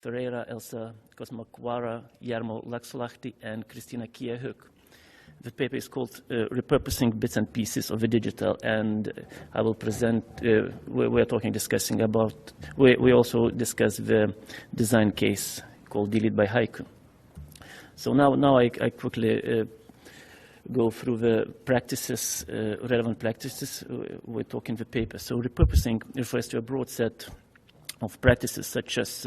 Ferreira, Elsa, Vaara, Jarmo, Laaksolahti, and Kristina Höök. The paper is called Repurposing Bits and Pieces of the Digital, and I will present, we're discussing about, we also discuss the design case called Delete by Haiku. So now I quickly go through the practices, relevant practices we talk in the paper. So repurposing refers to a broad set of practices such as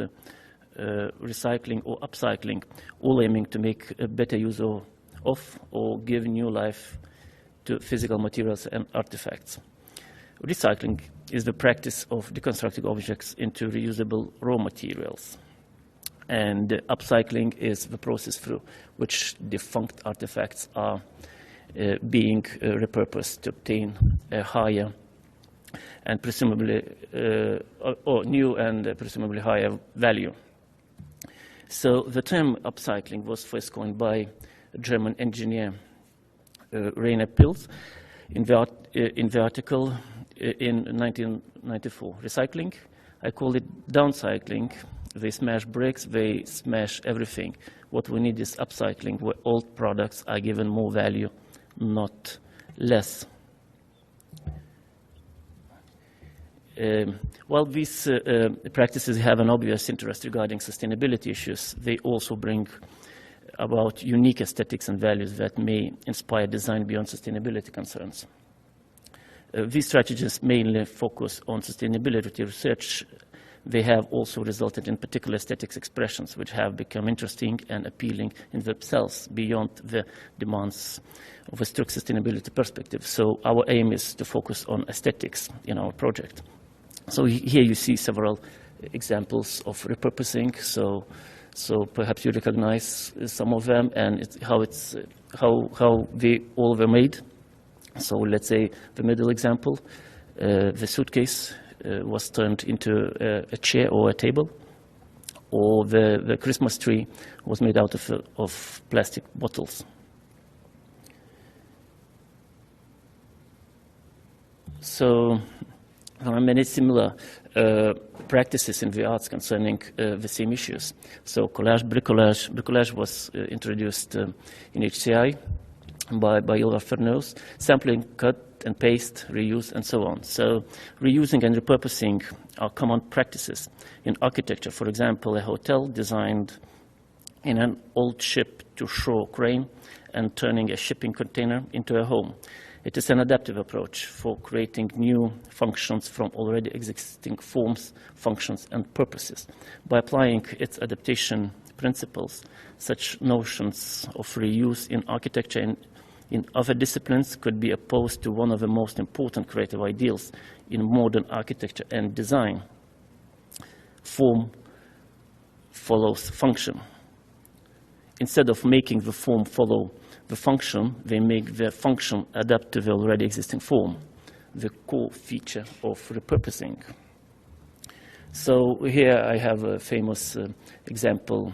recycling or upcycling, all aiming to make a better use of or give new life to physical materials and artifacts. Recycling is the practice of deconstructing objects into reusable raw materials. And upcycling is the process through which defunct artifacts are being repurposed to obtain a higher and presumably or new and presumably higher value. So the term upcycling was first coined by German engineer Rainer Pilz in the article in 1994. Recycling, I call it downcycling. They smash bricks, they smash everything. What we need is upcycling, where old products are given more value, not less. While these practices have an obvious interest regarding sustainability issues, they also bring about unique aesthetics and values that may inspire design beyond sustainability concerns. These strategies mainly focus on sustainability research. They have also resulted in particular aesthetics expressions which have become interesting and appealing in themselves beyond the demands of a strict sustainability perspective. So our aim is to focus on aesthetics in our project. So here you see several examples of repurposing. So perhaps you recognize some of them and how they all were made. So let's say the middle example, the suitcase was turned into a chair or a table, or the Christmas tree was made out of plastic bottles. So there are many similar practices in the arts concerning the same issues. So bricolage was introduced in HCI by Ylva Fernös, sampling, cut and paste, reuse, and so on. So reusing and repurposing are common practices. In architecture, for example, a hotel designed in an old ship-to-shore crane and turning a shipping container into a home. It is an adaptive approach for creating new functions from already existing forms, functions, and purposes. By applying its adaptation principles, such notions of reuse in architecture and in other disciplines could be opposed to one of the most important creative ideals in modern architecture and design. Form follows function. Instead of making the form follow the function, they make the function adapt to the already existing form, the core feature of repurposing. So here I have a famous example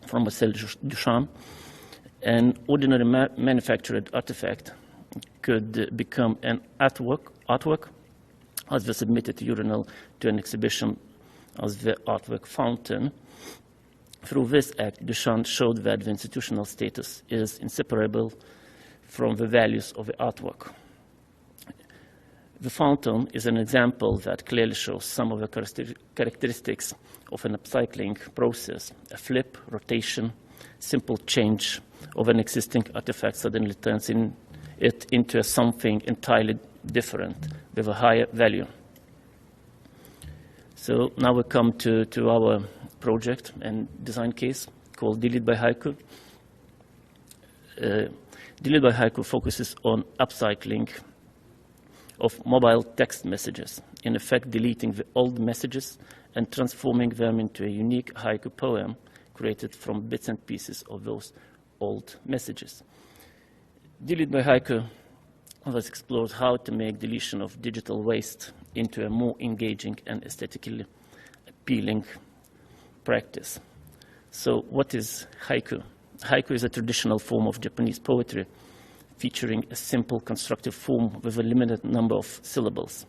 from Marcel Duchamp. An ordinary manufactured artifact could become an artwork as the submitted urinal to an exhibition as the artwork fountain. Through this act, Duchamp showed that the institutional status is inseparable from the values of the artwork. The fountain is an example that clearly shows some of the characteristics of an upcycling process. A flip, rotation, simple change of an existing artifact suddenly turns it into something entirely different with a higher value. So now we come to our project and design case called Delete by Haiku. Delete by Haiku focuses on upcycling of mobile text messages, in effect deleting the old messages and transforming them into a unique haiku poem created from bits and pieces of those old messages. Delete by Haiku has explored how to make deletion of digital waste into a more engaging and aesthetically appealing practice. So what is haiku? Haiku is a traditional form of Japanese poetry featuring a simple constructive form with a limited number of syllables.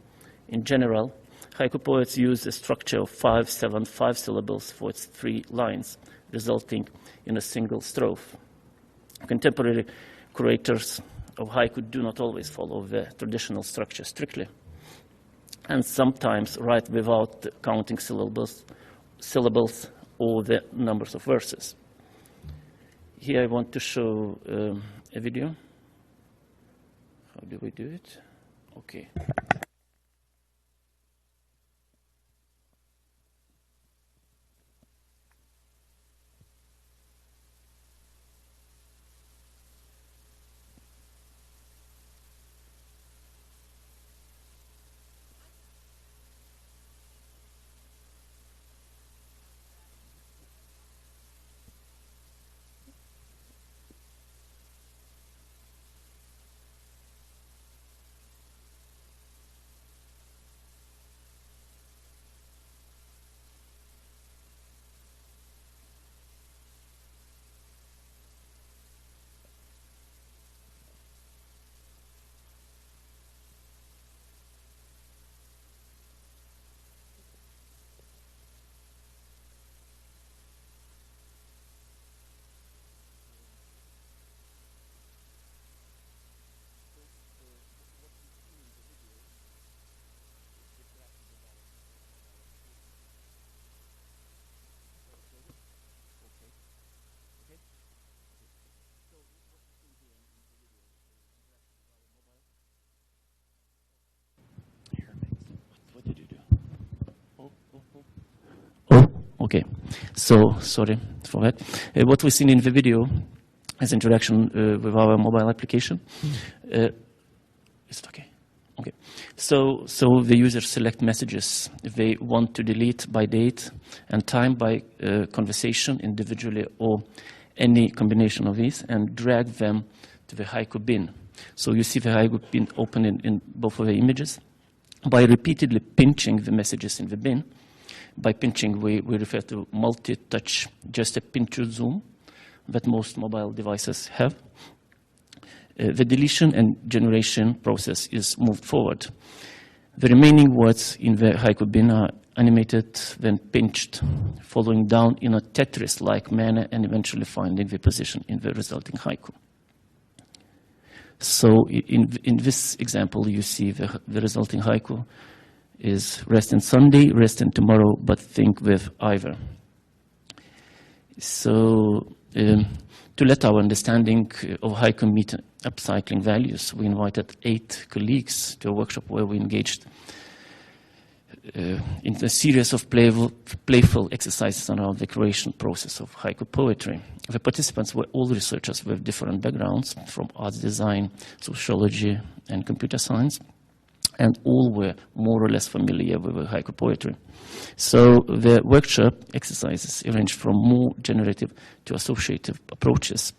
In general, Haiku poets use a structure of 5, 7, 5 syllables for its 3 lines, resulting in a single strophe. Contemporary curators of haiku do not always follow the traditional structure strictly, and sometimes write without counting syllables or the numbers of verses. Here I want to show a video. How do we do it? Okay. Okay, so sorry for that. What we've seen in the video is interaction with our mobile application. Is it okay? Okay. So the user select messages they want to delete by date and time, by conversation individually, or any combination of these, and drag them to the haiku bin. So you see the haiku bin open in both of the images. By repeatedly pinching the messages in the bin, by pinching, we refer to multi-touch, just a pinch to zoom that most mobile devices have. The deletion and generation process is moved forward. The remaining words in the haiku bin are animated, then pinched, following down in a Tetris-like manner and eventually finding the position in the resulting haiku. So in this example, you see the resulting haiku is rest in Sunday, rest in tomorrow, but think with either. So to let our understanding of haiku meet upcycling values, we invited 8 colleagues to a workshop where we engaged in a series of playful exercises around the creation process of haiku poetry. The participants were all researchers with different backgrounds, from arts design, sociology, and computer science, and all were more or less familiar with haiku poetry. So the workshop exercises ranged from more generative to associative approaches.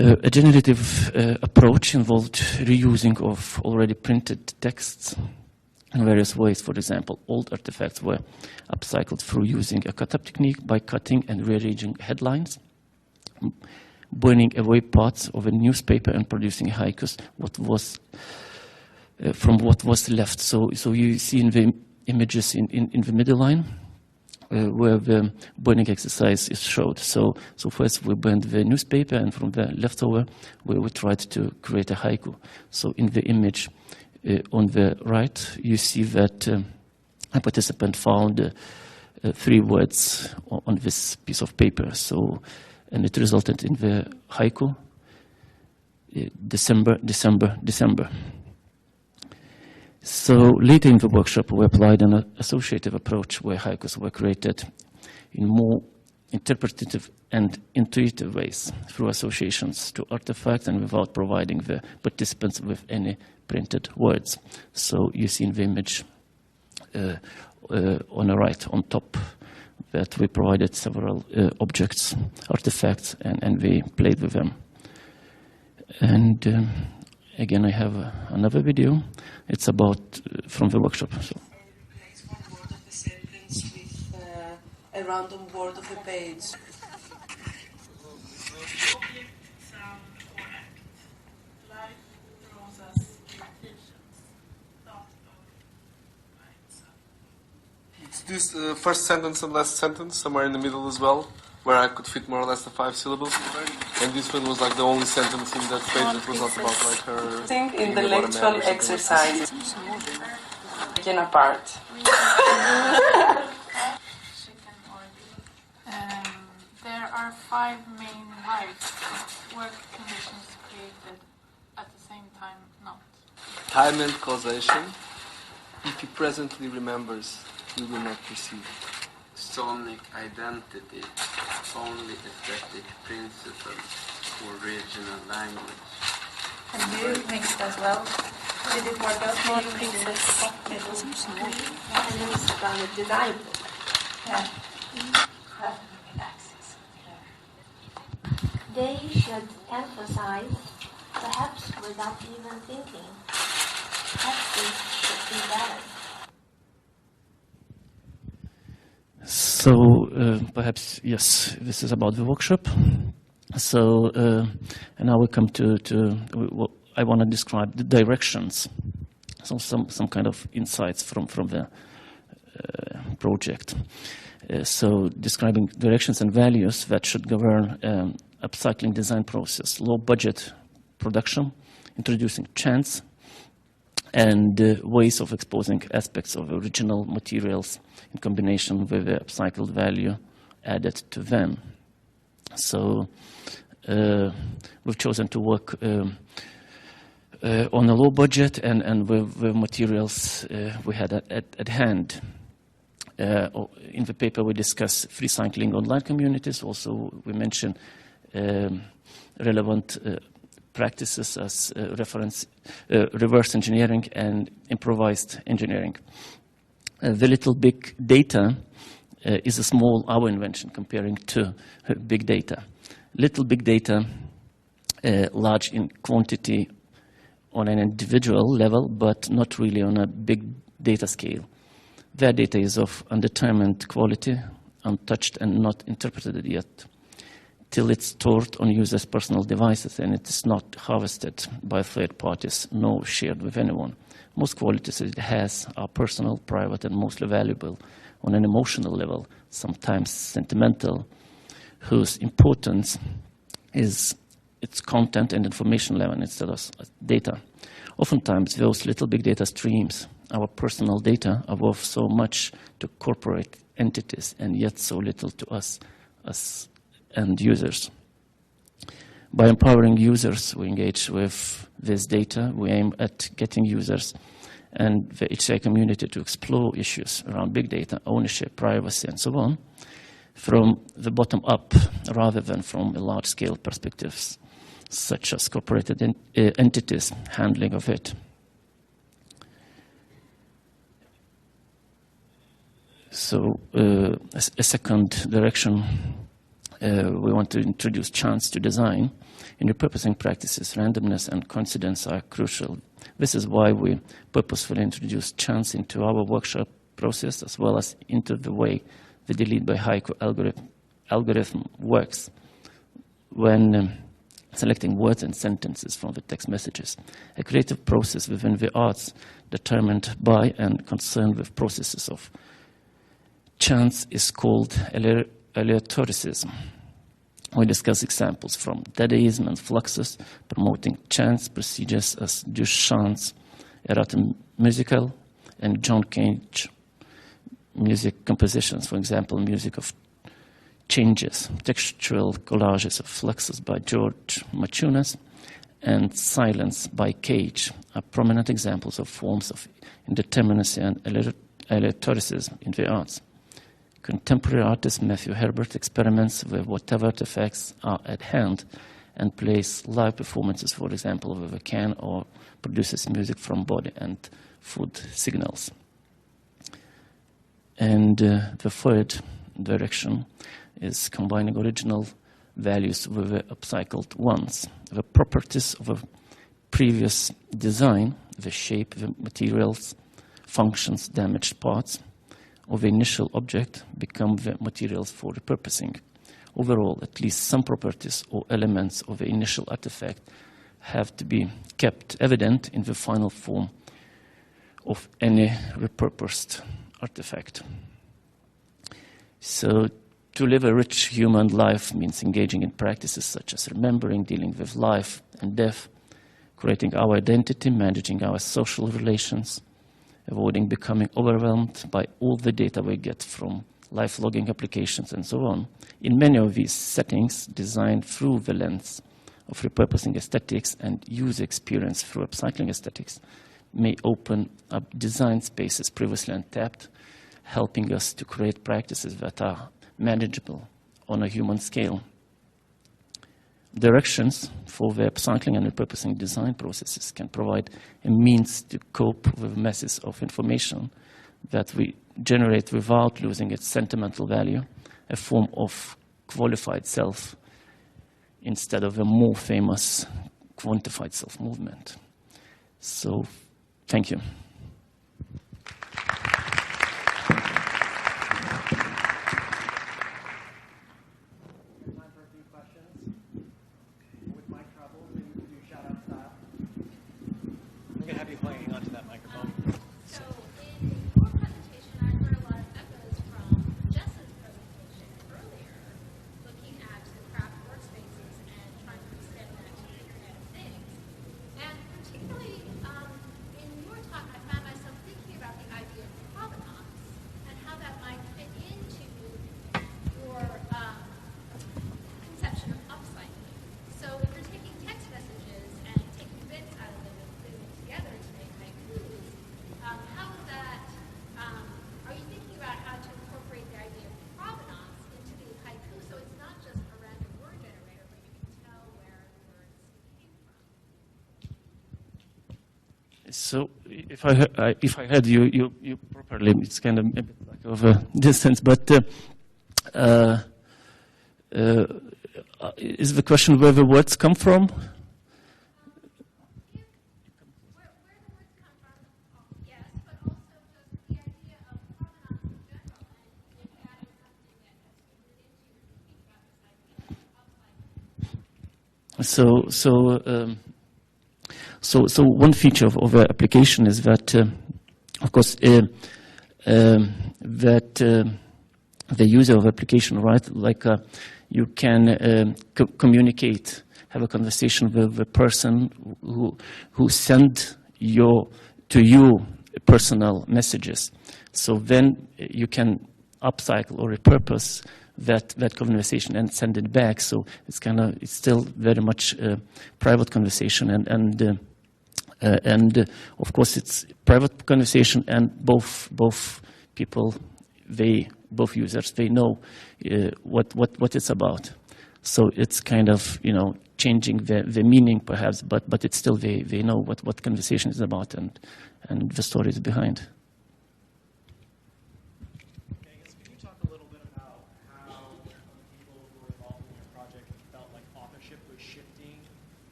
A generative approach involved reusing of already printed texts in various ways. For example, old artifacts were upcycled through using a cut-up technique by cutting and rearranging headlines, burning away parts of a newspaper and producing haikus from what was left. So you see in the images in the middle line where the burning exercise is showed. So first we burned the newspaper, and from the leftover we tried to create a haiku. So in the image on the right, you see that a participant found 3 words on this piece of paper. And it resulted in the haiku, December, December, December. So later in the workshop, we applied an associative approach where haikus were created in more interpretative and intuitive ways through associations to artifacts and without providing the participants with any printed words. So you see in the image on the right, on top, that we provided several objects, artifacts, and we played with them. And again, I have another video. It's about from the workshop. So. Replace one word of the sentence with a random word of a page. Object, sound, or act. Life throws us invitations. Thought this first sentence and last sentence somewhere in the middle as well, where I could fit more or less the 5 syllables. And this one was like the only sentence in that page that was not about like her. In the lectural exercise, taken apart. There are 5 main rights, work conditions created at the same time not. Time and causation. If he presently remembers, he will not perceive. Sonic identity, only aesthetic principles, original language. And you mixed as well. Did it work out for you? Undeniable. Yeah. They should emphasize, perhaps without even thinking, texts should be balanced. So perhaps, yes, this is about the workshop. So, and now we come to I want to describe the directions. So some kind of insights from the project. So describing directions and values that should govern upcycling design process, low budget production, introducing chance, and ways of exposing aspects of original materials in combination with the upcycled value added to them. So we've chosen to work on a low budget and with materials we had at hand. In the paper we discuss free cycling online communities. Also we mention relevant practices as reverse engineering and improvised engineering. The little big data is a small our invention comparing to big data. Little big data, large in quantity on an individual level, but not really on a big data scale. Their data is of undetermined quality, untouched and not interpreted yet, till it's stored on users' personal devices and it is not harvested by third parties, nor shared with anyone. Most qualities it has are personal, private, and mostly valuable on an emotional level, sometimes sentimental, whose importance is its content and information level instead of data. Oftentimes, those little big data streams, our personal data, are worth so much to corporate entities and yet so little to us as end users. By empowering users, we engage with this data. We aim at getting users and the HCI community to explore issues around big data, ownership, privacy, and so on, from the bottom up rather than from a large-scale perspectives, such as corporate entities handling of it. So a second direction, we want to introduce chance to design. In repurposing practices, randomness and coincidence are crucial. This is why we purposefully introduce chance into our workshop process as well as into the way the delete by Haiku algorithm works when selecting words and sentences from the text messages. A creative process within the arts determined by and concerned with processes of chance is called aleatoricism. We discuss examples from Dadaism and Fluxus, promoting chance procedures as du chance, erratum musical, and John Cage music compositions, for example, music of changes, textual collages of Fluxus by George Maciunas, and Silence by Cage are prominent examples of forms of indeterminacy and aleatoricism in the arts. Contemporary artist Matthew Herbert experiments with whatever artifacts are at hand and plays live performances, for example, with a can, or produces music from body and food signals. And the third direction is combining original values with the upcycled ones. The properties of a previous design, the shape, the materials, functions, damaged parts, of the initial object become the materials for repurposing. Overall, at least some properties or elements of the initial artifact have to be kept evident in the final form of any repurposed artifact. So to live a rich human life means engaging in practices such as remembering, dealing with life and death, creating our identity, managing our social relations, avoiding becoming overwhelmed by all the data we get from life logging applications and so on. In many of these settings, designed through the lens of repurposing aesthetics and user experience through upcycling aesthetics, may open up design spaces previously untapped, helping us to create practices that are manageable on a human scale. Directions for the upcycling and repurposing design processes can provide a means to cope with masses of information that we generate without losing its sentimental value, a form of qualified self instead of a more famous quantified self movement. So, thank you. So if I heard you properly, it's kind of a bit like of a distance, but is the question where the words come from? So one feature of the application is that, of course, that the user of application, right, like you can communicate, have a conversation with the person who sent to you personal messages. So then you can upcycle or repurpose that conversation and send it back. So it's it's still very much private conversation, and of course it's private conversation, and both people, both users, they know what it's about. So it's kind of changing the meaning perhaps, but it's still they know what conversation is about and the stories behind.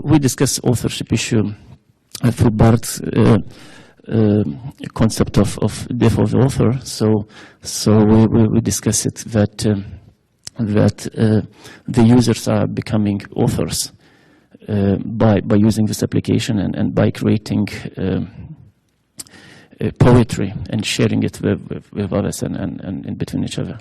We discuss authorship issue through Bart's concept of death of the author. So we discuss it that the users are becoming authors by using this application and by creating poetry and sharing it with others and in between each other.